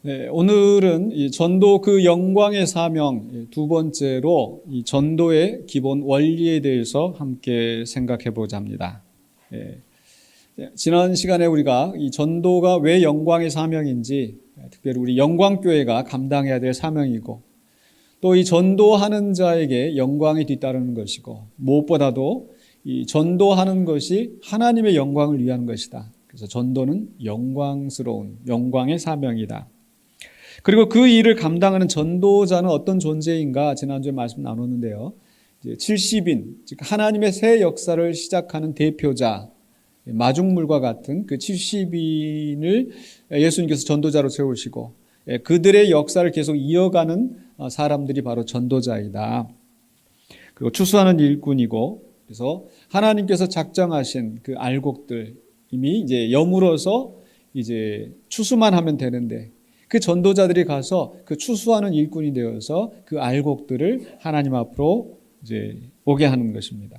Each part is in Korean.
네, 오늘은 이 전도 그 영광의 사명 두 번째로 이 전도의 기본 원리에 대해서 함께 생각해 보자 합니다. 예, 지난 시간에 우리가 이 전도가 왜 영광의 사명인지, 특별히 우리 영광교회가 감당해야 될 사명이고, 또 이 전도하는 자에게 영광이 뒤따르는 것이고, 무엇보다도 이 전도하는 것이 하나님의 영광을 위한 것이다. 그래서 전도는 영광스러운 영광의 사명이다. 그리고 그 일을 감당하는 전도자는 어떤 존재인가 지난주에 말씀 나눴는데요. 70인, 즉 하나님의 새 역사를 시작하는 대표자, 마중물과 같은 그 70인을 예수님께서 전도자로 세우시고 그들의 역사를 계속 이어가는 사람들이 바로 전도자이다. 그리고 추수하는 일꾼이고, 그래서 하나님께서 작정하신 그 알곡들 이미 이제 여물어서 이제 추수만 하면 되는데, 그 전도자들이 가서 그 추수하는 일꾼이 되어서 그 알곡들을 하나님 앞으로 이제 오게 하는 것입니다.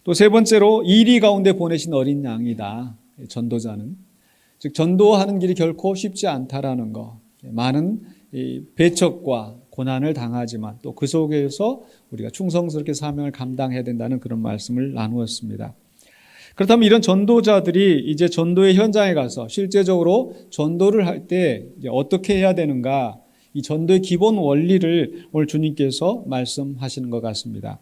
또 세 번째로 이리 가운데 보내신 어린 양이다. 전도자는. 즉 전도하는 길이 결코 쉽지 않다라는 거. 많은 배척과 고난을 당하지만 또 그 속에서 우리가 충성스럽게 사명을 감당해야 된다는 그런 말씀을 나누었습니다. 그렇다면 이런 전도자들이 이제 전도의 현장에 가서 실제적으로 전도를 할 때 어떻게 해야 되는가, 이 전도의 기본 원리를 오늘 주님께서 말씀하시는 것 같습니다.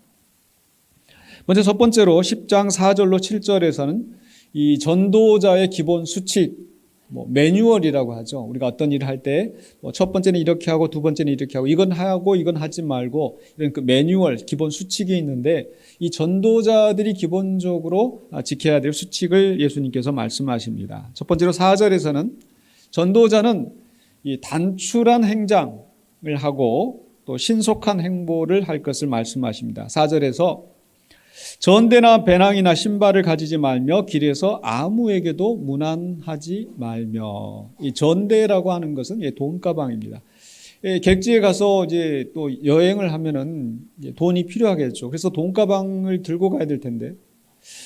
먼저 첫 번째로 10장 4절로 7절에서는 이 전도자의 기본 수칙, 매뉴얼이라고 하죠. 우리가 어떤 일을 할 때 첫 번째는 이렇게 하고 두 번째는 이렇게 하고 이건 하고 이건 하지 말고 이런 그 매뉴얼, 기본 수칙이 있는데, 이 전도자들이 기본적으로 지켜야 될 수칙을 예수님께서 말씀하십니다. 첫 번째로 4절에서는 전도자는 이 단출한 행장을 하고 또 신속한 행보를 할 것을 말씀하십니다. 4절에서 전대나 배낭이나 신발을 가지지 말며 길에서 아무에게도 문안하지 말며. 이 전대라고 하는 것은 돈가방입니다. 객지에 가서 이제 또 여행을 하면은 돈이 필요하겠죠. 그래서 돈가방을 들고 가야 될 텐데,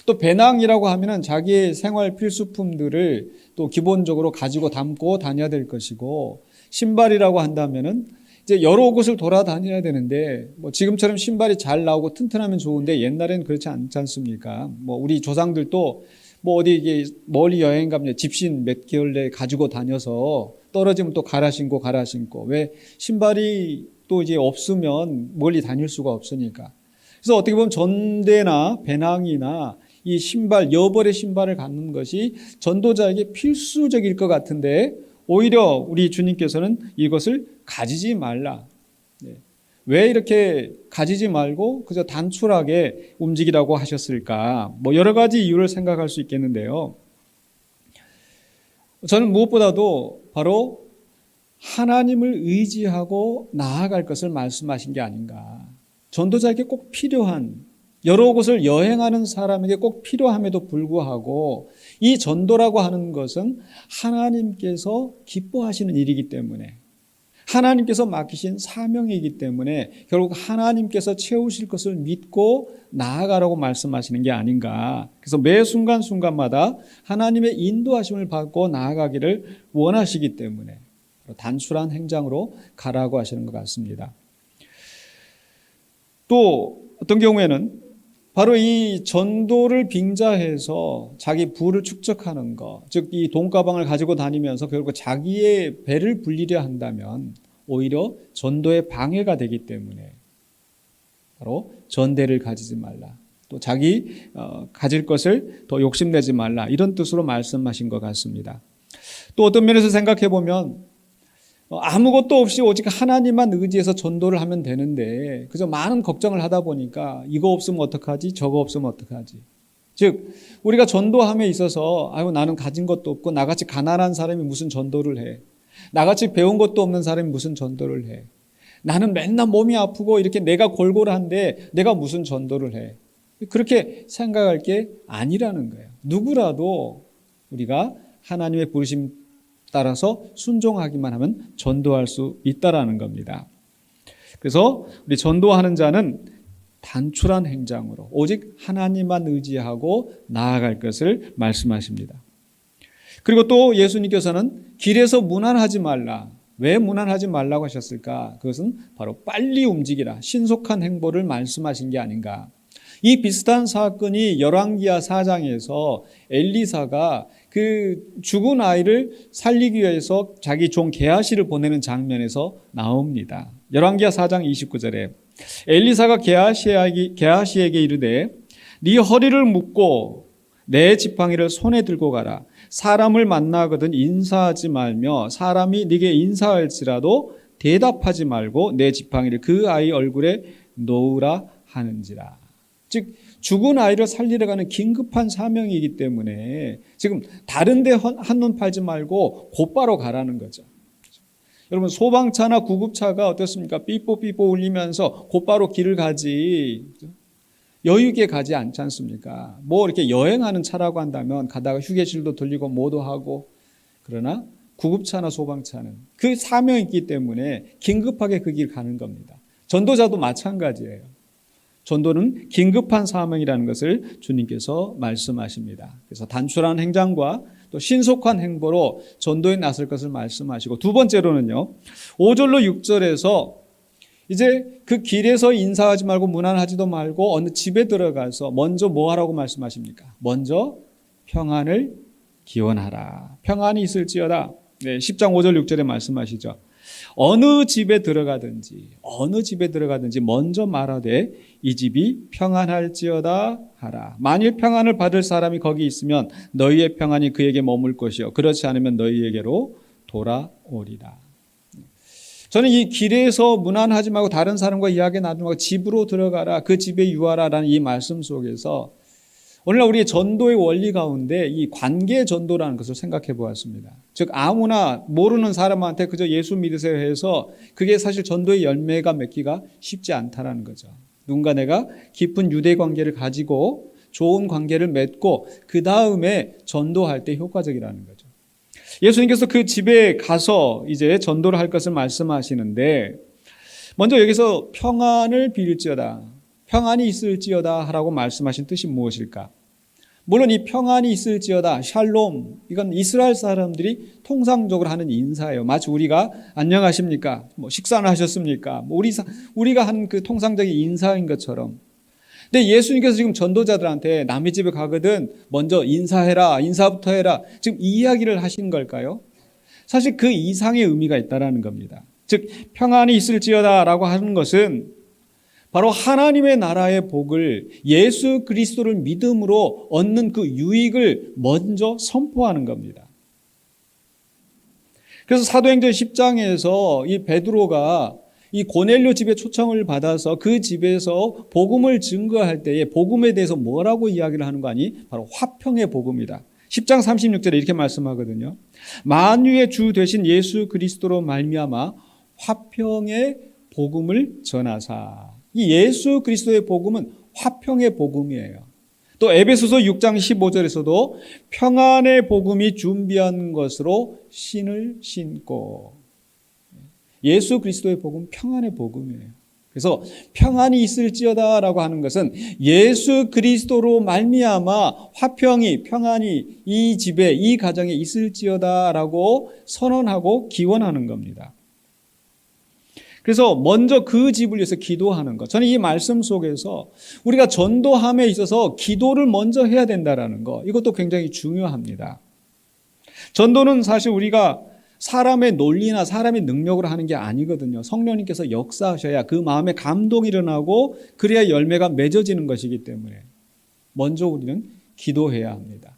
또 배낭이라고 하면은 자기의 생활 필수품들을 또 기본적으로 가지고 담고 다녀야 될 것이고, 신발이라고 한다면은 이제 여러 곳을 돌아다녀야 되는데, 지금처럼 신발이 잘 나오고 튼튼하면 좋은데 옛날에는 그렇지 않지 않습니까? 우리 조상들도 어디 멀리 여행 가면 집신 몇 개월 내에 가지고 다녀서 떨어지면 또 갈아 신고. 왜? 신발이 또 이제 없으면 멀리 다닐 수가 없으니까. 그래서 어떻게 보면 전대나 배낭이나 이 신발, 여벌의 신발을 갖는 것이 전도자에게 필수적일 것 같은데, 오히려 우리 주님께서는 이것을 가지지 말라. 왜 이렇게 가지지 말고 그저 단출하게 움직이라고 하셨을까? 여러 가지 이유를 생각할 수 있겠는데요. 저는 무엇보다도 바로 하나님을 의지하고 나아갈 것을 말씀하신 게 아닌가. 전도자에게 꼭 필요한, 여러 곳을 여행하는 사람에게 꼭 필요함에도 불구하고 이 전도라고 하는 것은 하나님께서 기뻐하시는 일이기 때문에, 하나님께서 맡기신 사명이기 때문에 결국 하나님께서 채우실 것을 믿고 나아가라고 말씀하시는 게 아닌가. 그래서 매 순간순간마다 하나님의 인도하심을 받고 나아가기를 원하시기 때문에 단순한 행장으로 가라고 하시는 것 같습니다. 또 어떤 경우에는 바로 이 전도를 빙자해서 자기 부를 축적하는 것, 즉 이 돈가방을 가지고 다니면서 결국 자기의 배를 불리려 한다면 오히려 전도에 방해가 되기 때문에 바로 전대를 가지지 말라, 또 자기 가질 것을 더 욕심내지 말라, 이런 뜻으로 말씀하신 것 같습니다. 또 어떤 면에서 생각해 보면 아무것도 없이 오직 하나님만 의지해서 전도를 하면 되는데 그저 많은 걱정을 하다 보니까 이거 없으면 어떡하지, 저거 없으면 어떡하지. 즉 우리가 전도함에 있어서 나는 가진 것도 없고 나같이 가난한 사람이 무슨 전도를 해, 나같이 배운 것도 없는 사람이 무슨 전도를 해, 나는 맨날 몸이 아프고 이렇게 내가 골골한데 내가 무슨 전도를 해. 그렇게 생각할 게 아니라는 거예요. 누구라도 우리가 하나님의 부르심 따라서 순종하기만 하면 전도할 수 있다라는 겁니다. 그래서 우리 전도하는 자는 단출한 행장으로 오직 하나님만 의지하고 나아갈 것을 말씀하십니다. 그리고 또 예수님께서는 길에서 문안하지 말라. 왜 무난하지 말라고 하셨을까? 그것은 바로 빨리 움직이라, 신속한 행보를 말씀하신 게 아닌가. 이 비슷한 사건이 열왕기하 4장에서 엘리사가 그 죽은 아이를 살리기 위해서 자기 종 게하시를 보내는 장면에서 나옵니다. 열왕기하 4장 29절에 엘리사가 게하시에게 이르되 네 허리를 묶고 내 지팡이를 손에 들고 가라. 사람을 만나거든 인사하지 말며 사람이 네게 인사할지라도 대답하지 말고 내 지팡이를 그 아이 얼굴에 놓으라 하는지라. 즉 죽은 아이를 살리러 가는 긴급한 사명이기 때문에 지금 다른 데 한눈 팔지 말고 곧바로 가라는 거죠. 여러분 소방차나 구급차가 어떻습니까? 삐뽀삐뽀 울리면서 곧바로 길을 가지 여유 있게 가지 않지 않습니까? 뭐 이렇게 여행하는 차라고 한다면 가다가 휴게실도 들리고 뭐도 하고, 그러나 구급차나 소방차는 그 사명이 있기 때문에 긴급하게 그 길 가는 겁니다. 전도자도 마찬가지예요. 전도는 긴급한 사명이라는 것을 주님께서 말씀하십니다. 그래서 단출한 행장과 또 신속한 행보로 전도에 나설 것을 말씀하시고, 두 번째로는요, 5절로 6절에서 이제 그 길에서 인사하지 말고 무난하지도 말고 어느 집에 들어가서 먼저 뭐 하라고 말씀하십니까? 먼저 평안을 기원하라. 평안이 있을지어다. 네, 10장 5절 6절에 말씀하시죠. 어느 집에 들어가든지 먼저 말하되 이 집이 평안할지어다 하라. 만일 평안을 받을 사람이 거기 있으면 너희의 평안이 그에게 머물 것이요 그렇지 않으면 너희에게로 돌아오리라. 저는 이 길에서 무난하지 말고 다른 사람과 이야기 나누고 집으로 들어가라, 그 집에 유하라라는 이 말씀 속에서 오늘날 우리의 전도의 원리 가운데 이 관계 전도라는 것을 생각해 보았습니다. 즉 아무나 모르는 사람한테 그저 예수 믿으세요 해서 그게 사실 전도의 열매가 맺기가 쉽지 않다라는 거죠. 누군가 내가 깊은 유대 관계를 가지고 좋은 관계를 맺고 그 다음에 전도할 때 효과적이라는 거죠. 예수님께서 그 집에 가서 이제 전도를 할 것을 말씀하시는데, 먼저 여기서 평안을 빌지어다, 평안이 있을지어다 하라고 말씀하신 뜻이 무엇일까? 물론 이 평안이 있을지어다, 샬롬, 이건 이스라엘 사람들이 통상적으로 하는 인사예요. 마치 우리가 안녕하십니까? 뭐 식사는 하셨습니까? 뭐 우리가 하는 그 통상적인 인사인 것처럼. 근데 예수님께서 지금 전도자들한테 남의 집에 가거든 먼저 인사해라, 인사부터 해라, 지금 이 이야기를 하신 걸까요? 사실 그 이상의 의미가 있다라는 겁니다. 즉 평안이 있을지어다라고 하는 것은 바로 하나님의 나라의 복을, 예수 그리스도를 믿음으로 얻는 그 유익을 먼저 선포하는 겁니다. 그래서 사도행전 10장에서 이 베드로가 이 고넬료 집에 초청을 받아서 그 집에서 복음을 증거할 때에 복음에 대해서 뭐라고 이야기를 하는 거 아니? 바로 화평의 복음이다. 10장 36절에 이렇게 말씀하거든요. 만유의 주 되신 예수 그리스도로 말미암아 화평의 복음을 전하사. 이 예수 그리스도의 복음은 화평의 복음이에요. 또 에베소서 6장 15절에서도 평안의 복음이 준비한 것으로 신을 신고. 예수 그리스도의 복음 평안의 복음이에요. 그래서 평안이 있을지어다라고 하는 것은 예수 그리스도로 말미암아 화평이, 평안이 이 집에, 이 가정에 있을지어다라고 선언하고 기원하는 겁니다. 그래서 먼저 그 집을 위해서 기도하는 것. 저는 이 말씀 속에서 우리가 전도함에 있어서 기도를 먼저 해야 된다라는 것, 이것도 굉장히 중요합니다. 전도는 사실 우리가 사람의 논리나 사람의 능력으로 하는 게 아니거든요. 성령님께서 역사하셔야 그 마음에 감동이 일어나고 그래야 열매가 맺어지는 것이기 때문에 먼저 우리는 기도해야 합니다.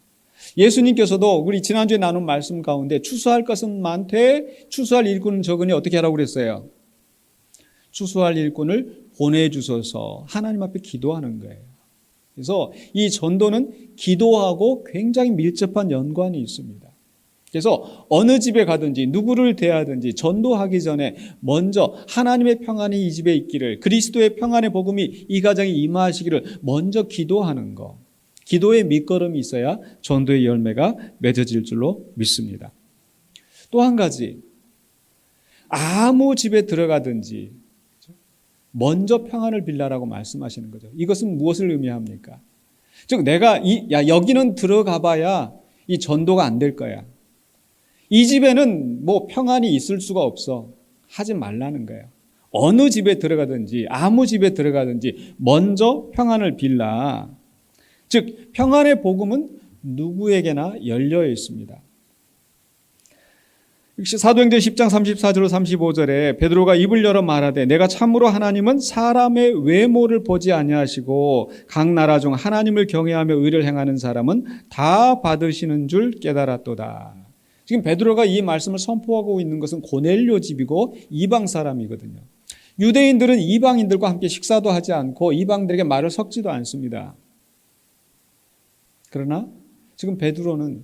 예수님께서도 우리 지난주에 나눈 말씀 가운데 추수할 것은 많되 추수할 일꾼은 적으니 어떻게 하라고 그랬어요? 추수할 일꾼을 보내주소서, 하나님 앞에 기도하는 거예요. 그래서 이 전도는 기도하고 굉장히 밀접한 연관이 있습니다. 그래서 어느 집에 가든지 누구를 대하든지 전도하기 전에 먼저 하나님의 평안이 이 집에 있기를, 그리스도의 평안의 복음이 이 가정에 임하시기를 먼저 기도하는 것. 기도의 밑거름이 있어야 전도의 열매가 맺어질 줄로 믿습니다. 또 한 가지, 아무 집에 들어가든지 먼저 평안을 빌라라고 말씀하시는 거죠. 이것은 무엇을 의미합니까? 즉 내가 여기는 들어가 봐야 이 전도가 안 될 거야. 이 집에는 뭐 평안이 있을 수가 없어. 하지 말라는 거예요. 어느 집에 들어가든지 아무 집에 들어가든지 먼저 평안을 빌라. 즉 평안의 복음은 누구에게나 열려 있습니다. 사도행전 10장 34절 35절에 베드로가 입을 열어 말하되 내가 참으로 하나님은 사람의 외모를 보지 아니하시고 각 나라 중 하나님을 경외하며 의를 행하는 사람은 다 받으시는 줄 깨달았도다. 지금 베드로가 이 말씀을 선포하고 있는 것은 고넬료 집이고 이방 사람이거든요. 유대인들은 이방인들과 함께 식사도 하지 않고 이방들에게 말을 섞지도 않습니다. 그러나 지금 베드로는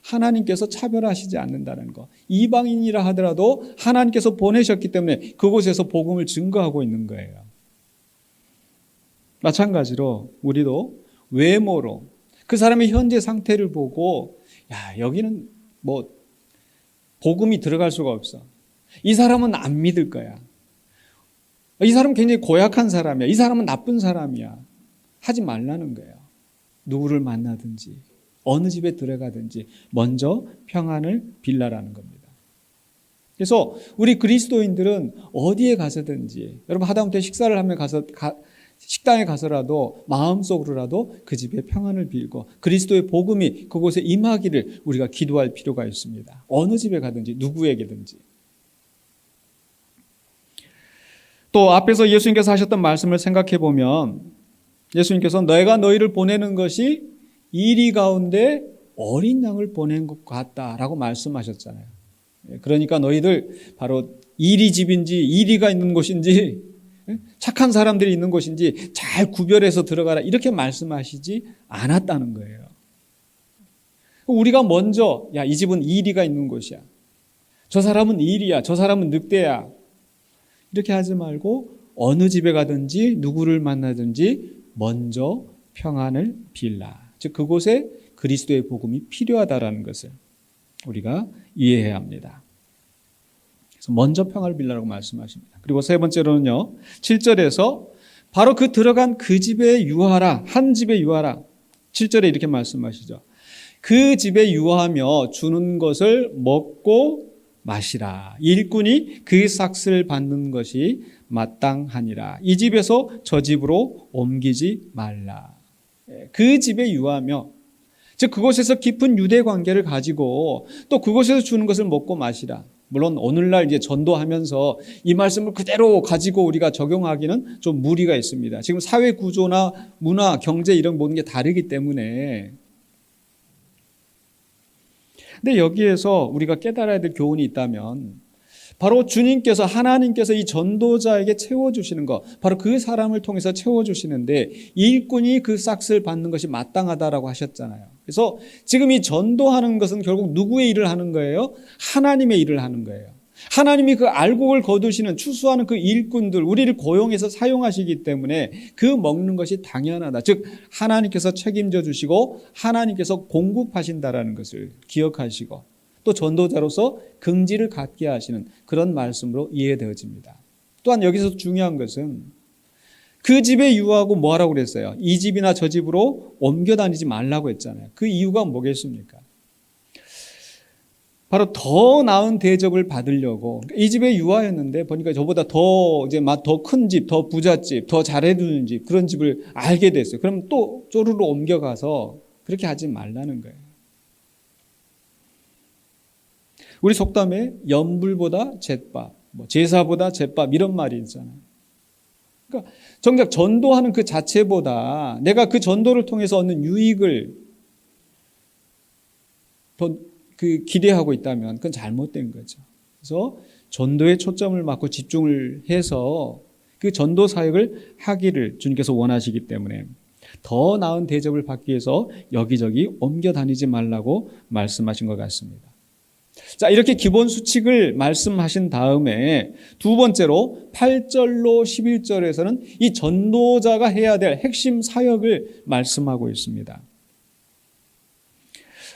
하나님께서 차별하시지 않는다는 것. 이방인이라 하더라도 하나님께서 보내셨기 때문에 그곳에서 복음을 증거하고 있는 거예요. 마찬가지로 우리도 외모로 그 사람의 현재 상태를 보고 야, 여기는 뭐 복음이 들어갈 수가 없어. 이 사람은 안 믿을 거야. 이 사람은 굉장히 고약한 사람이야. 이 사람은 나쁜 사람이야. 하지 말라는 거예요. 누구를 만나든지 어느 집에 들어가든지 먼저 평안을 빌라라는 겁니다. 그래서 우리 그리스도인들은 어디에 가서든지 여러분 하다못해 식사를 하면 식당에 가서라도 마음속으로라도 그 집에 평안을 빌고 그리스도의 복음이 그곳에 임하기를 우리가 기도할 필요가 있습니다. 어느 집에 가든지 누구에게든지. 또 앞에서 예수님께서 하셨던 말씀을 생각해 보면 예수님께서 내가 너희를 보내는 것이 이리 가운데 어린 양을 보낸 것 같다라고 말씀하셨잖아요. 그러니까 너희들 바로 이리 집인지 이리가 있는 곳인지 착한 사람들이 있는 곳인지 잘 구별해서 들어가라 이렇게 말씀하시지 않았다는 거예요. 우리가 먼저 야, 이 집은 이리가 있는 곳이야. 저 사람은 이리야. 저 사람은 늑대야. 이렇게 하지 말고 어느 집에 가든지 누구를 만나든지 먼저 평안을 빌라. 즉 그곳에 그리스도의 복음이 필요하다라는 것을 우리가 이해해야 합니다. 그래서 먼저 평안을 빌라라고 말씀하십니다. 그리고 세 번째로는요. 7절에서 바로 그 들어간 그 집에 유하라. 한 집에 유하라. 7절에 이렇게 말씀하시죠. 그 집에 유하며 주는 것을 먹고 마시라. 일꾼이 그 삭슬 받는 것이 마땅하니라. 이 집에서 저 집으로 옮기지 말라. 그 집에 유하며 즉 그곳에서 깊은 유대 관계를 가지고 또 그곳에서 주는 것을 먹고 마시라. 물론 오늘날 이제 전도하면서 이 말씀을 그대로 가지고 우리가 적용하기는 좀 무리가 있습니다. 지금 사회 구조나 문화, 경제 이런 모든 게 다르기 때문에. 근데 여기에서 우리가 깨달아야 될 교훈이 있다면 바로 주님께서 하나님께서 이 전도자에게 채워주시는 것, 바로 그 사람을 통해서 채워주시는데 일꾼이 그 삭슬 받는 것이 마땅하다라고 하셨잖아요. 그래서 지금 이 전도하는 것은 결국 누구의 일을 하는 거예요? 하나님의 일을 하는 거예요. 하나님이 그 알곡을 거두시는 추수하는 그 일꾼들 우리를 고용해서 사용하시기 때문에 그 먹는 것이 당연하다. 즉 하나님께서 책임져 주시고 하나님께서 공급하신다라는 것을 기억하시고 또 전도자로서 긍지를 갖게 하시는 그런 말씀으로 이해되어집니다. 또한 여기서 중요한 것은 그 집에 유하고 뭐 하라고 그랬어요? 이 집이나 저 집으로 옮겨 다니지 말라고 했잖아요. 그 이유가 뭐겠습니까? 바로 더 나은 대접을 받으려고 이 집에 유하였는데 보니까 저보다 더 큰 집, 더 부잣집, 더 잘해주는 집 그런 집을 알게 됐어요. 그럼 또 쪼르르 옮겨가서 그렇게 하지 말라는 거예요. 우리 속담에 연불보다 잿밥, 제사보다 잿밥 이런 말이 있잖아요. 그러니까 정작 전도하는 그 자체보다 내가 그 전도를 통해서 얻는 유익을 더 기대하고 있다면 그건 잘못된 거죠. 그래서 전도에 초점을 맞고 집중을 해서 그 전도 사역을 하기를 주님께서 원하시기 때문에 더 나은 대접을 받기 위해서 여기저기 옮겨 다니지 말라고 말씀하신 것 같습니다. 자, 이렇게 기본 수칙을 말씀하신 다음에 두 번째로 8절로 11절에서는 이 전도자가 해야 될 핵심 사역을 말씀하고 있습니다.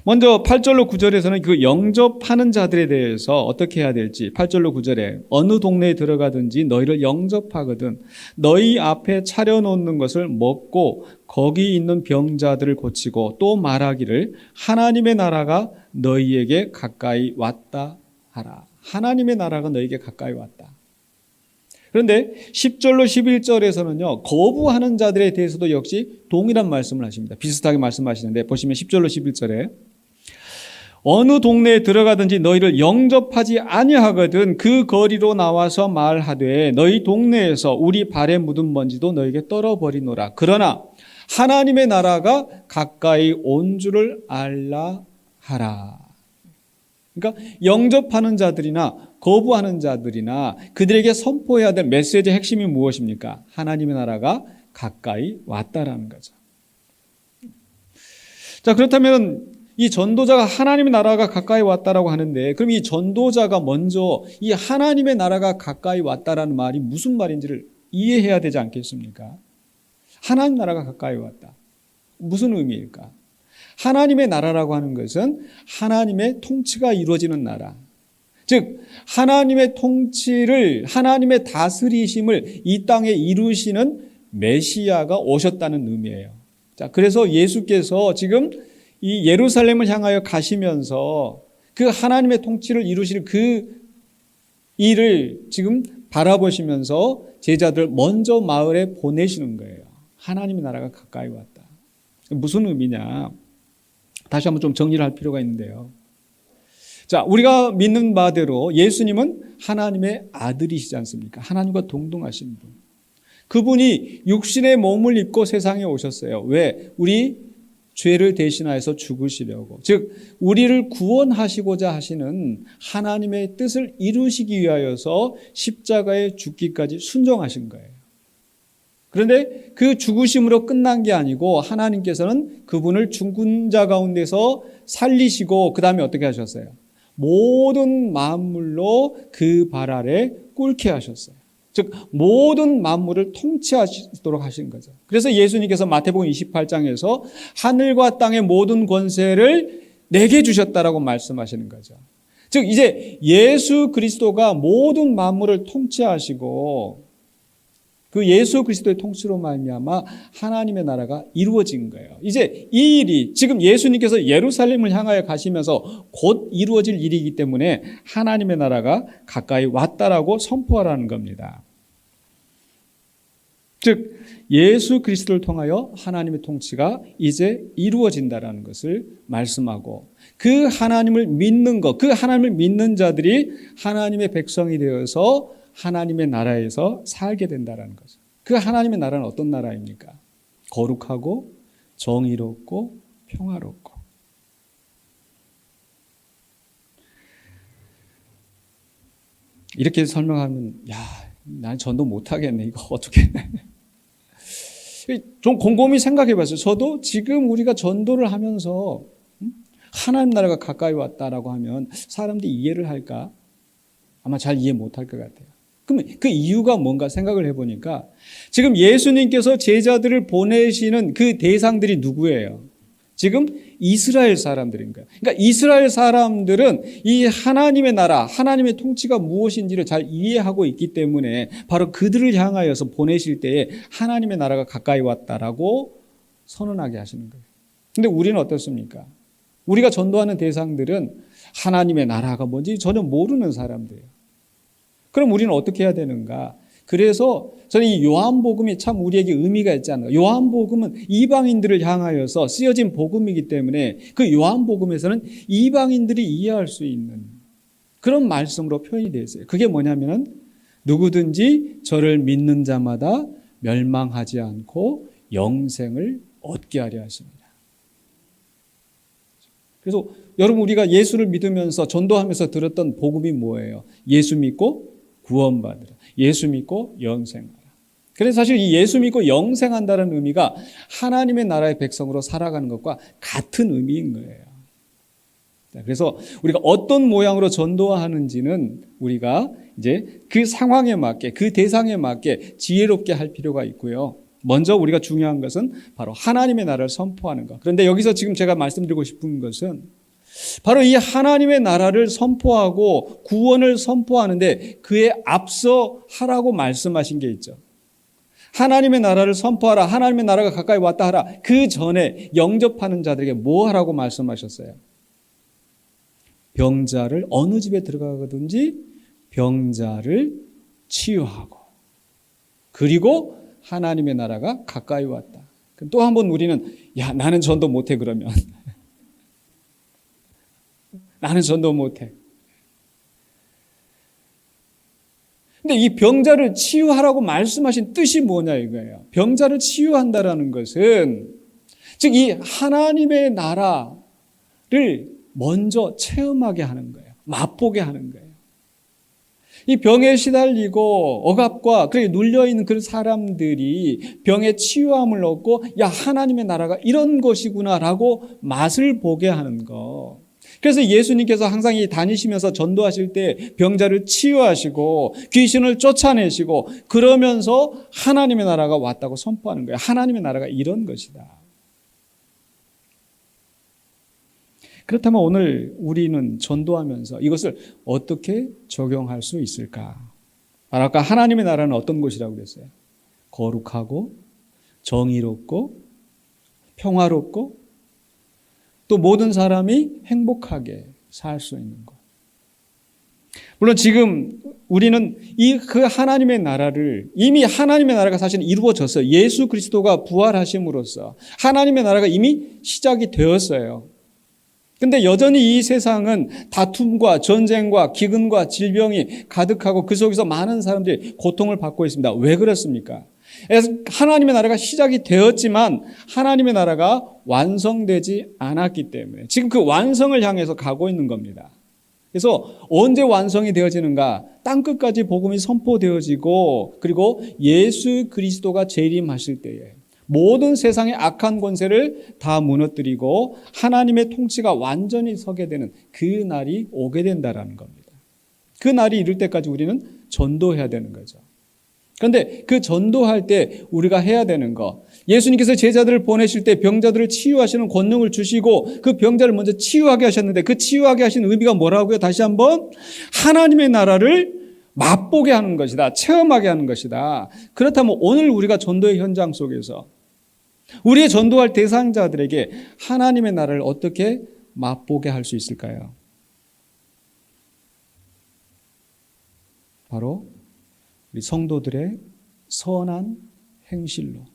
먼저 8절로 9절에서는 그 영접하는 자들에 대해서 어떻게 해야 될지 8절로 9절에 어느 동네에 들어가든지 너희를 영접하거든 너희 앞에 차려놓는 것을 먹고 거기 있는 병자들을 고치고 또 말하기를 하나님의 나라가 너희에게 가까이 왔다 하라. 하나님의 나라가 너희에게 가까이 왔다. 그런데 10절로 11절에서는요. 거부하는 자들에 대해서도 역시 동일한 말씀을 하십니다. 비슷하게 말씀하시는데 보시면 10절로 11절에 어느 동네에 들어가든지 너희를 영접하지 아니하거든 그 거리로 나와서 말하되 너희 동네에서 우리 발에 묻은 먼지도 너에게 떨어버리노라. 그러나 하나님의 나라가 가까이 온 줄을 알라 하라. 그러니까 영접하는 자들이나 거부하는 자들이나 그들에게 선포해야 될 메시지의 핵심이 무엇입니까? 하나님의 나라가 가까이 왔다라는 거죠. 자, 그렇다면 이 전도자가 하나님의 나라가 가까이 왔다라고 하는데 그럼 이 전도자가 먼저 이 하나님의 나라가 가까이 왔다라는 말이 무슨 말인지를 이해해야 되지 않겠습니까? 하나님 나라가 가까이 왔다. 무슨 의미일까? 하나님의 나라라고 하는 것은 하나님의 통치가 이루어지는 나라. 즉 하나님의 통치를 하나님의 다스리심을 이 땅에 이루시는 메시아가 오셨다는 의미예요. 자, 그래서 예수께서 지금 이 예루살렘을 향하여 가시면서 그 하나님의 통치를 이루실 그 일을 지금 바라보시면서 제자들 먼저 마을에 보내시는 거예요. 하나님의 나라가 가까이 왔다. 무슨 의미냐? 다시 한번 좀 정리를 할 필요가 있는데요. 자, 우리가 믿는 바대로 예수님은 하나님의 아들이시지 않습니까? 하나님과 동등하신 분. 그분이 육신의 몸을 입고 세상에 오셨어요. 왜? 우리 죄를 대신하여서 죽으시려고. 즉 우리를 구원하시고자 하시는 하나님의 뜻을 이루시기 위하여서 십자가에 죽기까지 순종하신 거예요. 그런데 그 죽으심으로 끝난 게 아니고 하나님께서는 그분을 죽은 자 가운데서 살리시고 그 다음에 어떻게 하셨어요? 모든 만물로 그 발 아래 꿇게 하셨어요. 즉 모든 만물을 통치하시도록 하신 거죠. 그래서 예수님께서 마태복음 28장에서 하늘과 땅의 모든 권세를 내게 주셨다라고 말씀하시는 거죠. 즉 이제 예수 그리스도가 모든 만물을 통치하시고 그 예수 그리스도의 통치로 말미암아 하나님의 나라가 이루어진 거예요. 이제 이 일이 지금 예수님께서 예루살렘을 향하여 가시면서 곧 이루어질 일이기 때문에 하나님의 나라가 가까이 왔다라고 선포하라는 겁니다. 즉 예수 그리스도를 통하여 하나님의 통치가 이제 이루어진다라는 것을 말씀하고 그 하나님을 믿는 것, 그 하나님을 믿는 자들이 하나님의 백성이 되어서 하나님의 나라에서 살게 된다는 거죠. 그 하나님의 나라는 어떤 나라입니까? 거룩하고 정의롭고 평화롭고. 이렇게 설명하면 야, 난 전도 못하겠네. 이거 어떻게 좀 곰곰이 생각해 봤어요. 저도 지금 우리가 전도를 하면서 하나님 나라가 가까이 왔다라고 하면 사람들이 이해를 할까? 아마 잘 이해 못할 것 같아요. 그럼 그 이유가 뭔가 생각을 해보니까 지금 예수님께서 제자들을 보내시는 그 대상들이 누구예요? 지금 이스라엘 사람들인 거예요. 그러니까 이스라엘 사람들은 이 하나님의 나라, 하나님의 통치가 무엇인지를 잘 이해하고 있기 때문에 바로 그들을 향하여서 보내실 때에 하나님의 나라가 가까이 왔다라고 선언하게 하시는 거예요. 근데 우리는 어떻습니까? 우리가 전도하는 대상들은 하나님의 나라가 뭔지 전혀 모르는 사람들이에요. 그럼 우리는 어떻게 해야 되는가? 그래서 저는 이 요한복음이 참 우리에게 의미가 있지 않나. 요한복음은 이방인들을 향하여서 쓰여진 복음이기 때문에 그 요한복음에서는 이방인들이 이해할 수 있는 그런 말씀으로 표현이 되어 있어요. 그게 뭐냐면은 누구든지 저를 믿는 자마다 멸망하지 않고 영생을 얻게 하려 하십니다. 그래서 여러분 우리가 예수를 믿으면서 전도하면서 들었던 복음이 뭐예요? 예수 믿고 구원받으라. 예수 믿고 영생하라. 그래서 사실 이 예수 믿고 영생한다는 의미가 하나님의 나라의 백성으로 살아가는 것과 같은 의미인 거예요. 그래서 우리가 어떤 모양으로 전도하는지는 우리가 이제 그 상황에 맞게, 그 대상에 맞게 지혜롭게 할 필요가 있고요. 먼저 우리가 중요한 것은 바로 하나님의 나라를 선포하는 것. 그런데 여기서 지금 제가 말씀드리고 싶은 것은 바로 이 하나님의 나라를 선포하고 구원을 선포하는데 그에 앞서 하라고 말씀하신 게 있죠. 하나님의 나라를 선포하라. 하나님의 나라가 가까이 왔다 하라. 그 전에 영접하는 자들에게 뭐 하라고 말씀하셨어요? 병자를 어느 집에 들어가든지 병자를 치유하고 그리고 하나님의 나라가 가까이 왔다. 또 한 번 우리는 나는 전도 못해 그러면 나는 전도 못해. 근데 이 병자를 치유하라고 말씀하신 뜻이 뭐냐 이거예요. 병자를 치유한다라는 것은 즉 이 하나님의 나라를 먼저 체험하게 하는 거예요. 맛보게 하는 거예요. 이 병에 시달리고 억압과 그렇게 눌려있는 그런 사람들이 병의 치유함을 얻고 하나님의 나라가 이런 것이구나라고 맛을 보게 하는 거. 그래서 예수님께서 항상 다니시면서 전도하실 때 병자를 치유하시고 귀신을 쫓아내시고 그러면서 하나님의 나라가 왔다고 선포하는 거예요. 하나님의 나라가 이런 것이다. 그렇다면 오늘 우리는 전도하면서 이것을 어떻게 적용할 수 있을까? 아까 하나님의 나라는 어떤 곳이라고 그랬어요? 거룩하고 정의롭고 평화롭고 또 모든 사람이 행복하게 살 수 있는 것. 물론 지금 우리는 그 하나님의 나라를 이미 하나님의 나라가 사실은 이루어졌어요. 예수 그리스도가 부활하심으로써 하나님의 나라가 이미 시작이 되었어요. 근데 여전히 이 세상은 다툼과 전쟁과 기근과 질병이 가득하고 그 속에서 많은 사람들이 고통을 받고 있습니다. 왜 그렇습니까? 하나님의 나라가 시작이 되었지만 하나님의 나라가 완성되지 않았기 때문에 지금 그 완성을 향해서 가고 있는 겁니다. 그래서 언제 완성이 되어지는가? 땅끝까지 복음이 선포되어지고 그리고 예수 그리스도가 재림하실 때에 모든 세상의 악한 권세를 다 무너뜨리고 하나님의 통치가 완전히 서게 되는 그 날이 오게 된다라는 겁니다. 그 날이 이룰 때까지 우리는 전도해야 되는 거죠. 그런데 그 전도할 때 우리가 해야 되는 거, 예수님께서 제자들을 보내실 때 병자들을 치유하시는 권능을 주시고 그 병자를 먼저 치유하게 하셨는데 그 치유하게 하신 의미가 뭐라고요? 다시 한번 하나님의 나라를 맛보게 하는 것이다. 체험하게 하는 것이다. 그렇다면 오늘 우리가 전도의 현장 속에서 우리의 전도할 대상자들에게 하나님의 나라를 어떻게 맛보게 할 수 있을까요? 바로 우리 성도들의 선한 행실로,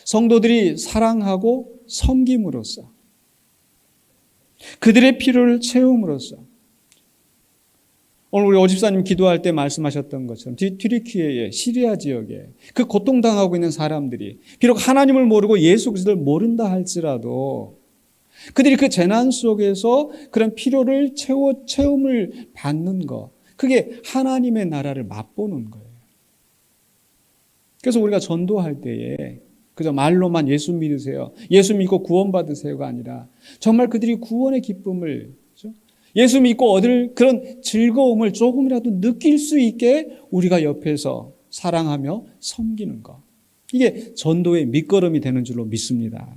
성도들이 사랑하고 섬김으로써, 그들의 필요를 채움으로써, 오늘 우리 오집사님 기도할 때 말씀하셨던 것처럼 튀르키예의 시리아 지역에 그 고통당하고 있는 사람들이 비록 하나님을 모르고 예수 그리스도를 모른다 할지라도 그들이 그 재난 속에서 그런 필요를 채움을 받는 것, 그게 하나님의 나라를 맛보는 거예요. 그래서 우리가 전도할 때에 그저 말로만 예수 믿으세요, 예수 믿고 구원받으세요가 아니라 정말 그들이 구원의 기쁨을, 예수 믿고 얻을 그런 즐거움을 조금이라도 느낄 수 있게 우리가 옆에서 사랑하며 섬기는 것, 이게 전도의 밑거름이 되는 줄로 믿습니다.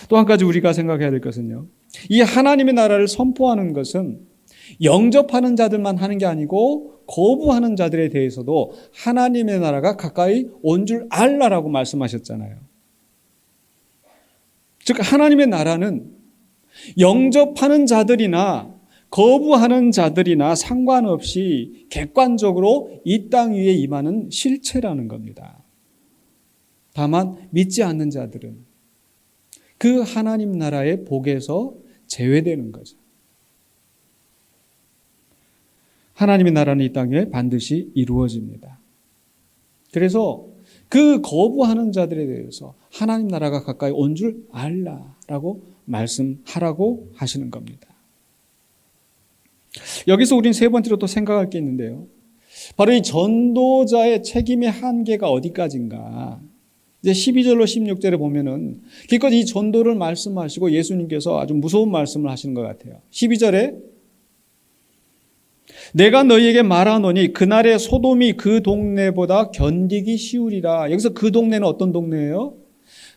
또 한 가지 우리가 생각해야 될 것은요, 이 하나님의 나라를 선포하는 것은 영접하는 자들만 하는 게 아니고 거부하는 자들에 대해서도 하나님의 나라가 가까이 온 줄 알라라고 말씀하셨잖아요. 즉 하나님의 나라는 영접하는 자들이나 거부하는 자들이나 상관없이 객관적으로 이 땅 위에 임하는 실체라는 겁니다. 다만 믿지 않는 자들은 그 하나님 나라의 복에서 제외되는 거죠. 하나님의 나라는 이 땅에 반드시 이루어집니다. 그래서 그 거부하는 자들에 대해서 하나님 나라가 가까이 온 줄 알라라고 말씀하라고 하시는 겁니다. 여기서 우린 세 번째로 또 생각할 게 있는데요, 바로 이 전도자의 책임의 한계가 어디까지인가. 이제 12절로 16절에 보면은 기껏 이 전도를 말씀하시고 예수님께서 아주 무서운 말씀을 하시는 것 같아요. 12절에 내가 너희에게 말하노니 그날의 소돔이 그 동네보다 견디기 쉬우리라. 여기서 그 동네는 어떤 동네예요?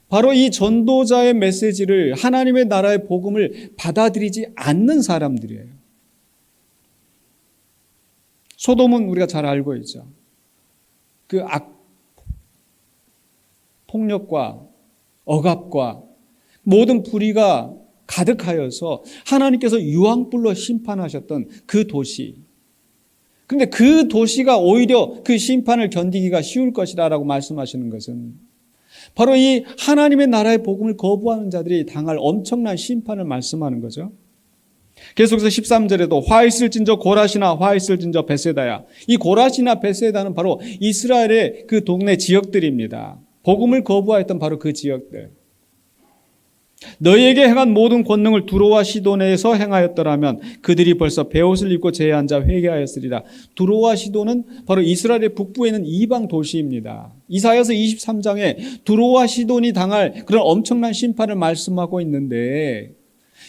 바로 이 전도자의 메시지를, 하나님의 나라의 복음을 받아들이지 않는 사람들이에요. 소돔은 우리가 잘 알고 있죠. 그 폭력과 억압과 모든 불의가 가득하여서 하나님께서 유황불로 심판하셨던 그 도시. 그런데 그 도시가 오히려 그 심판을 견디기가 쉬울 것이라고 말씀하시는 것은 바로 이 하나님의 나라의 복음을 거부하는 자들이 당할 엄청난 심판을 말씀하는 거죠. 계속해서 13절에도 화 있을진저 고라시나 화 있을진저 베세다야. 이 고라시나 베세다는 바로 이스라엘의 그 동네 지역들입니다. 복음을 거부하였던 바로 그 지역들. 너희에게 행한 모든 권능을 두로와 시돈에서 행하였더라면 그들이 벌써 베옷을 입고 제에 앉아 회개하였으리라. 두로와 시돈은 바로 이스라엘의 북부에 있는 이방 도시입니다. 이사야서 23장에 두로와 시돈이 당할 그런 엄청난 심판을 말씀하고 있는데,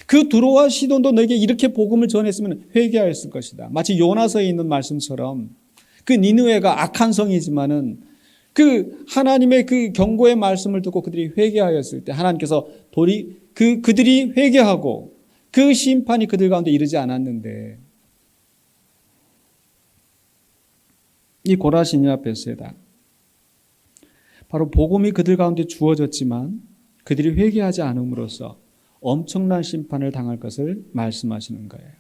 그 두로와 시돈도 너에게 이렇게 복음을 전했으면 회개하였을 것이다. 마치 요나서에 있는 말씀처럼 그 니느웨가 악한 성이지만은 그 하나님의 그 경고의 말씀을 듣고 그들이 회개하였을 때 하나님께서 그들이 회개하고 그 심판이 그들 가운데 이르지 않았는데, 이 고라시니와 베세다, 바로 복음이 그들 가운데 주어졌지만 그들이 회개하지 않음으로써 엄청난 심판을 당할 것을 말씀하시는 거예요.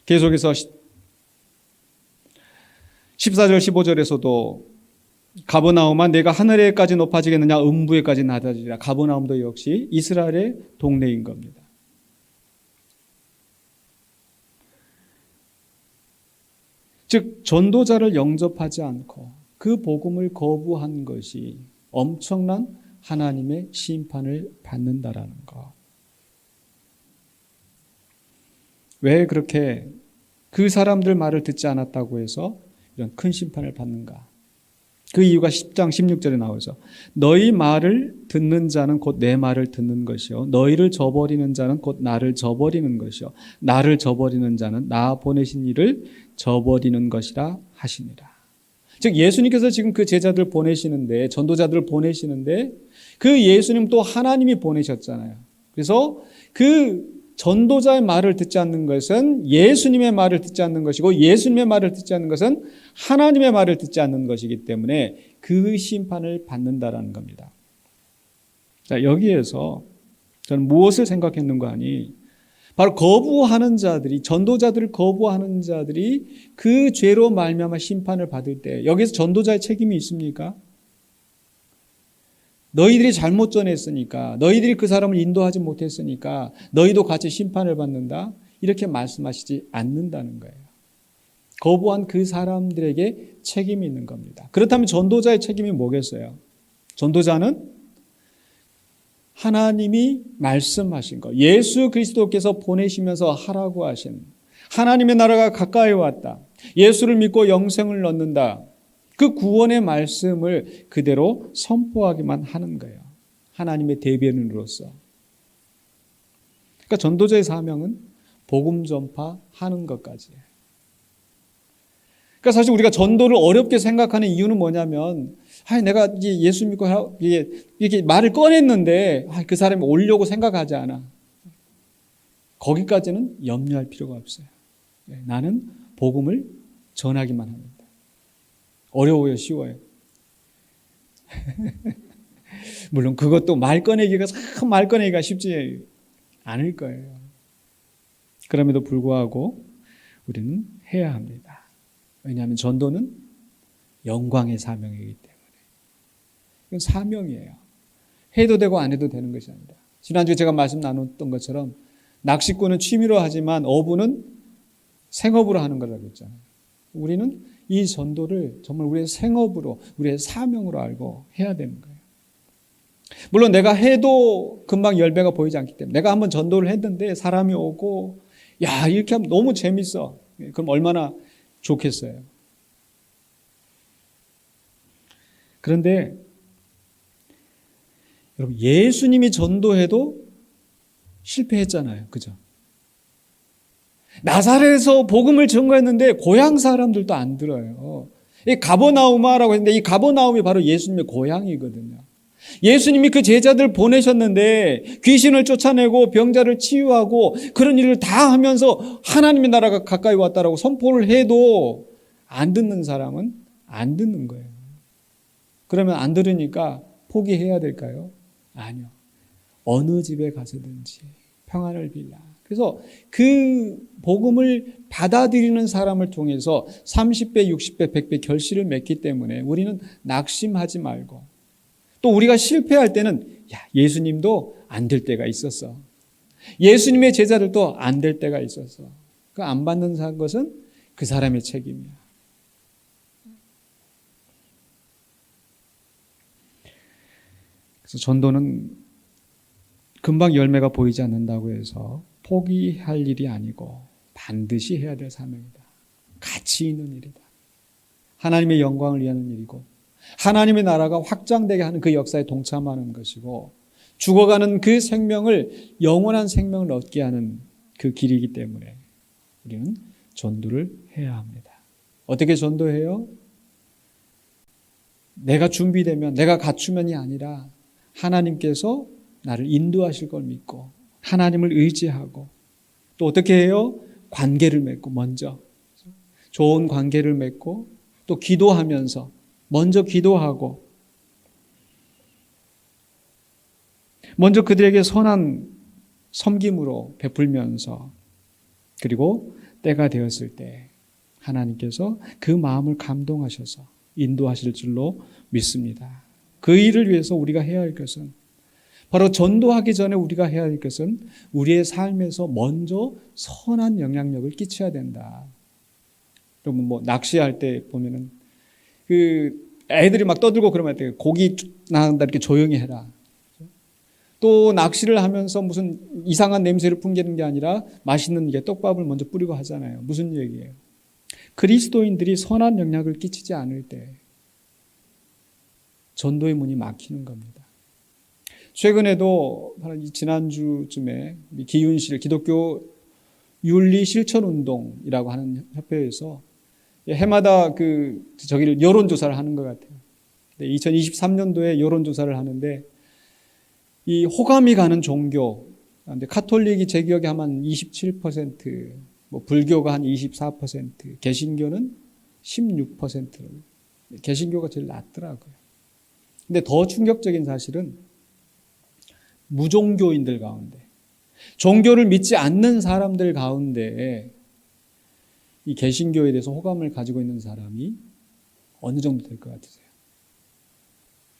계속해서 14절 15절에서도 가버나움아 내가 하늘에까지 높아지겠느냐 음부에까지 낮아지리라. 가버나움도 역시 이스라엘의 동네인 겁니다. 즉 전도자를 영접하지 않고 그 복음을 거부한 것이 엄청난 하나님의 심판을 받는다라는 것. 왜 그렇게 그 사람들 말을 듣지 않았다고 해서 이런 큰 심판을 받는가? 그 이유가 10장 16절에 나오죠. 너희 말을 듣는 자는 곧 내 말을 듣는 것이요 너희를 저버리는 자는 곧 나를 저버리는 것이요 나를 저버리는 자는 나 보내신 이를 저버리는 것이라 하시니라. 즉 예수님께서 지금 그 제자들 보내시는데, 전도자들을 보내시는데 그 예수님 또 하나님이 보내셨잖아요. 그래서 그 전도자의 말을 듣지 않는 것은 예수님의 말을 듣지 않는 것이고, 예수님의 말을 듣지 않는 것은 하나님의 말을 듣지 않는 것이기 때문에 그 심판을 받는다라는 겁니다. 자, 여기에서 저는 무엇을 생각했는가 하니, 바로 거부하는 자들이, 전도자들을 거부하는 자들이 그 죄로 말미암아 심판을 받을 때 여기서 전도자의 책임이 있습니까? 너희들이 잘못 전했으니까, 너희들이 그 사람을 인도하지 못했으니까 너희도 같이 심판을 받는다, 이렇게 말씀하시지 않는다는 거예요. 거부한 그 사람들에게 책임이 있는 겁니다. 그렇다면 전도자의 책임이 뭐겠어요? 전도자는 하나님이 말씀하신 것, 예수 그리스도께서 보내시면서 하라고 하신, 하나님의 나라가 가까이 왔다, 예수를 믿고 영생을 얻는다, 그 구원의 말씀을 그대로 선포하기만 하는 거예요. 하나님의 대변인으로서. 그러니까 전도자의 사명은 복음 전파하는 것까지예요. 그러니까 사실 우리가 전도를 어렵게 생각하는 이유는 뭐냐면, 내가 예수 믿고 이렇게 말을 꺼냈는데 그 사람이 오려고 생각하지 않아. 거기까지는 염려할 필요가 없어요. 나는 복음을 전하기만 합니다. 어려워요, 쉬워요? 물론 그것도 말 꺼내기가 쉽지 않을 거예요. 그럼에도 불구하고 우리는 해야 합니다. 왜냐하면 전도는 영광의 사명이기 때문에. 이건 사명이에요. 해도 되고 안 해도 되는 것이 아니라. 지난주에 제가 말씀 나눴던 것처럼 낚시꾼은 취미로 하지만 어부는 생업으로 하는 거라고 했잖아요. 우리는 이 전도를 정말 우리의 생업으로, 우리의 사명으로 알고 해야 되는 거예요. 물론 내가 해도 금방 열매가 보이지 않기 때문에, 내가 한번 전도를 했는데 사람이 오고 야, 이렇게 하면 너무 재밌어. 그럼 얼마나 좋겠어요. 그런데 여러분, 예수님이 전도해도 실패했잖아요. 그죠? 나사렛에서 복음을 전거했는데 고향 사람들도 안 들어요. 이 가버나움이라고 했는데 이 가버나움이 바로 예수님의 고향이거든요. 예수님이 그 제자들 보내셨는데 귀신을 쫓아내고 병자를 치유하고 그런 일을 다 하면서 하나님의 나라가 가까이 왔다라고 선포를 해도 안 듣는 사람은 안 듣는 거예요. 그러면 안 들으니까 포기해야 될까요? 아니요. 어느 집에 가서든지 평안을 빌라. 그래서 그 복음을 받아들이는 사람을 통해서 30배, 60배, 100배 결실을 맺기 때문에 우리는 낙심하지 말고, 또 우리가 실패할 때는 예수님도 안 될 때가 있었어. 예수님의 제자들도 안 될 때가 있었어. 그 안 받는 것은 그 사람의 책임이야. 그래서 전도는 금방 열매가 보이지 않는다고 해서 포기할 일이 아니고 반드시 해야 될 사명이다. 가치 있는 일이다. 하나님의 영광을 위하는 일이고 하나님의 나라가 확장되게 하는 그 역사에 동참하는 것이고 죽어가는 그 생명을 영원한 생명을 얻게 하는 그 길이기 때문에 우리는 전도를 해야 합니다. 어떻게 전도해요? 내가 준비되면, 내가 갖추면이 아니라 하나님께서 나를 인도하실 걸 믿고 하나님을 의지하고, 또 어떻게 해요? 관계를 맺고, 먼저 좋은 관계를 맺고, 또 기도하면서 먼저 기도하고, 먼저 그들에게 선한 섬김으로 베풀면서, 그리고 때가 되었을 때 하나님께서 그 마음을 감동하셔서 인도하실 줄로 믿습니다. 그 일을 위해서 우리가 해야 할 것은, 바로 전도하기 전에 우리가 해야 할 것은 우리의 삶에서 먼저 선한 영향력을 끼쳐야 된다. 여러분 낚시할 때 보면은 그 애들이 막 떠들고 그러면 돼. 고기 나간다 이렇게 조용히 해라. 또 낚시를 하면서 무슨 이상한 냄새를 풍기는 게 아니라 맛있는 게 떡밥을 먼저 뿌리고 하잖아요. 무슨 얘기예요? 그리스도인들이 선한 영향을 끼치지 않을 때 전도의 문이 막히는 겁니다. 최근에도 지난주쯤에 기윤실 기독교 윤리 실천 운동이라고 하는 협회에서 해마다 저기를 여론조사를 하는 것 같아요. 2023년도에 여론조사를 하는데 이 호감이 가는 종교, 카톨릭이 제 기억에 한 27%, 불교가 한 24%, 개신교는 16%. 개신교가 제일 낮더라고요. 근데 더 충격적인 사실은 무종교인들 가운데, 종교를 믿지 않는 사람들 가운데 이 개신교에 대해서 호감을 가지고 있는 사람이 어느 정도 될 것 같으세요?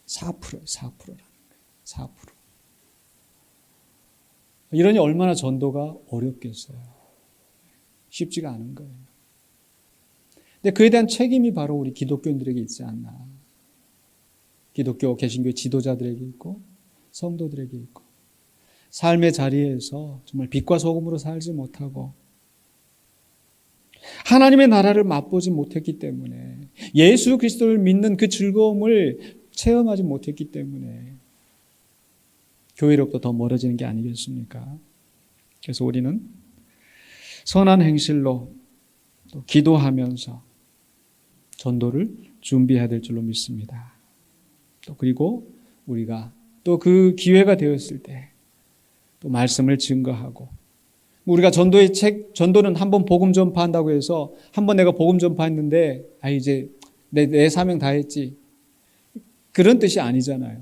4%라는 거예요. 4%. 이러니 얼마나 전도가 어렵겠어요. 쉽지가 않은 거예요. 근데 그에 대한 책임이 바로 우리 기독교인들에게 있지 않나. 기독교, 개신교 지도자들에게 있고 성도들에게 있고, 삶의 자리에서 정말 빛과 소금으로 살지 못하고 하나님의 나라를 맛보지 못했기 때문에, 예수 그리스도를 믿는 그 즐거움을 체험하지 못했기 때문에 교회로부터 더 멀어지는 게 아니겠습니까? 그래서 우리는 선한 행실로 또 기도하면서 전도를 준비해야 될 줄로 믿습니다. 또 그리고 우리가 또 그 기회가 되었을 때 또 말씀을 증거하고, 우리가 전도는 한번 복음 전파한다고 해서 한번 내가 복음 전파했는데 이제 내 사명 다 했지, 그런 뜻이 아니잖아요.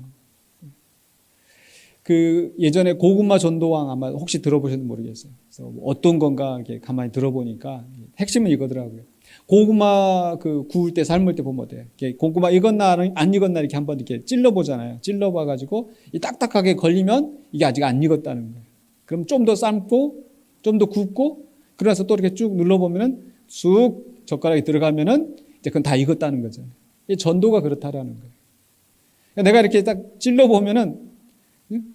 예전에 고구마 전도왕 아마 혹시 들어보셨는지 모르겠어요. 그래서 어떤 건가 이렇게 가만히 들어보니까 핵심은 이거더라고요. 고구마 구울 때, 삶을 때 보면 어때요? 고구마 익었나 안 익었나 이렇게 한번 이렇게 찔러보잖아요. 찔러봐가지고 이 딱딱하게 걸리면 이게 아직 안 익었다는 거예요. 그럼 좀 더 삶고, 좀 더 굽고, 그래서 또 이렇게 쭉 눌러보면은 쑥 젓가락이 들어가면은 이제 그건 다 익었다는 거잖아요. 이 전도가 그렇다라는 거예요. 내가 이렇게 딱 찔러보면은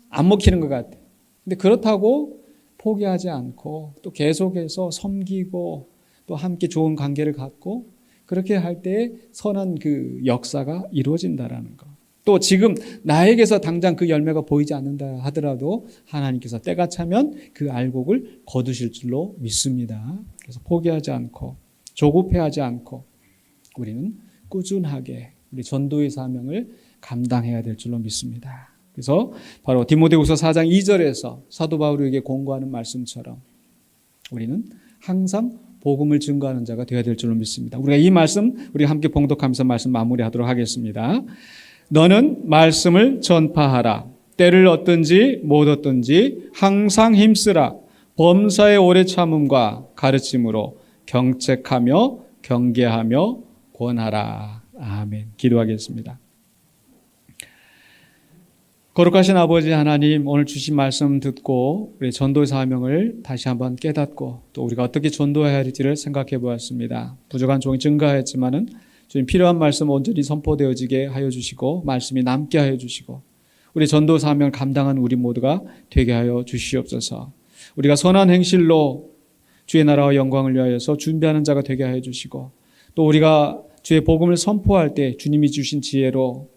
안 먹히는 것 같아. 근데 그렇다고 포기하지 않고 또 계속해서 섬기고 또 함께 좋은 관계를 갖고 그렇게 할 때 선한 그 역사가 이루어진다라는 거. 또 지금 나에게서 당장 그 열매가 보이지 않는다 하더라도 하나님께서 때가 차면 그 알곡을 거두실 줄로 믿습니다. 그래서 포기하지 않고 조급해하지 않고 우리는 꾸준하게 우리 전도의 사명을 감당해야 될 줄로 믿습니다. 그래서 바로 디모데후서 4장 2절에서 사도 바울에게 공고하는 말씀처럼 우리는 항상 복음을 증거하는 자가 되어야 될 줄로 믿습니다. 우리가 이 말씀 우리 함께 봉독하면서 말씀 마무리하도록 하겠습니다. 너는 말씀을 전파하라. 때를 얻든지 못 얻든지 항상 힘쓰라. 범사의 오래 참음과 가르침으로 경책하며 경계하며 권하라. 아멘. 기도하겠습니다. 거룩하신 아버지 하나님, 오늘 주신 말씀 듣고 우리 전도의 사명을 다시 한번 깨닫고 또 우리가 어떻게 전도해야 할지를 생각해 보았습니다. 부족한 종이 증가했지만은 주님 필요한 말씀 온전히 선포되어지게 하여 주시고 말씀이 남게 하여 주시고 우리 전도 사명을 감당한 우리 모두가 되게 하여 주시옵소서. 우리가 선한 행실로 주의 나라와 영광을 위하여서 준비하는 자가 되게 하여 주시고 또 우리가 주의 복음을 선포할 때 주님이 주신 지혜로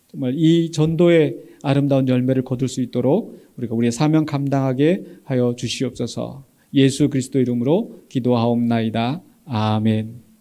정말 이 전도의 아름다운 열매를 거둘 수 있도록 우리가 우리의 사명 감당하게 하여 주시옵소서. 예수 그리스도 이름으로 기도하옵나이다. 아멘.